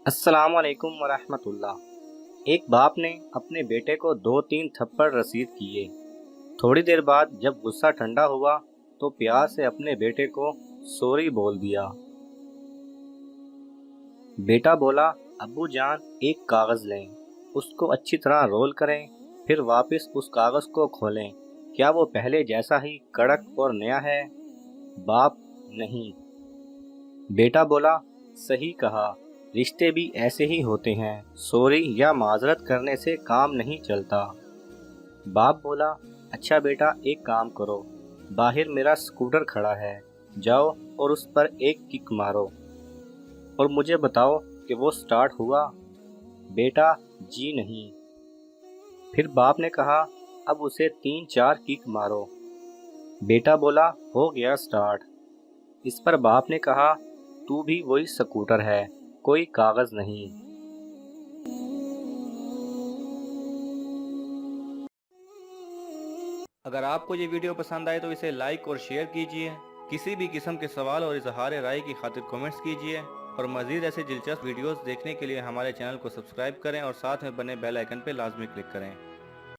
السلام علیکم ورحمۃ اللہ۔ ایک باپ نے اپنے بیٹے کو 2-3 تھپڑ رسید کیے۔ تھوڑی دیر بعد جب غصہ ٹھنڈا ہوا تو پیار سے اپنے بیٹے کو سوری بول دیا۔ بیٹا بولا، ابو جان ایک کاغذ لیں، اس کو اچھی طرح رول کریں، پھر واپس اس کاغذ کو کھولیں، کیا وہ پہلے جیسا ہی کڑک اور نیا ہے؟ باپ، نہیں۔ بیٹا بولا، صحیح کہا، رشتے بھی ایسے ہی ہوتے ہیں، سوری یا معذرت کرنے سے کام نہیں چلتا۔ باپ بولا، اچھا بیٹا ایک کام کرو، باہر میرا اسکوٹر کھڑا ہے، جاؤ اور اس پر ایک کک مارو اور مجھے بتاؤ کہ وہ سٹارٹ ہوا؟ بیٹا، جی نہیں۔ پھر باپ نے کہا، اب اسے 3-4 کک مارو۔ بیٹا بولا، ہو گیا سٹارٹ۔ اس پر باپ نے کہا، تو بھی وہی سکوٹر ہے، کوئی کاغذ نہیں۔ اگر آپ کو یہ ویڈیو پسند آئے تو اسے لائک اور شیئر کیجئے۔ کسی بھی قسم کے سوال اور اظہار رائے کی خاطر کومنٹس کیجئے اور مزید ایسے دلچسپ ویڈیوز دیکھنے کے لیے ہمارے چینل کو سبسکرائب کریں اور ساتھ میں بنے بیل آئیکن پہ لازمی کلک کریں۔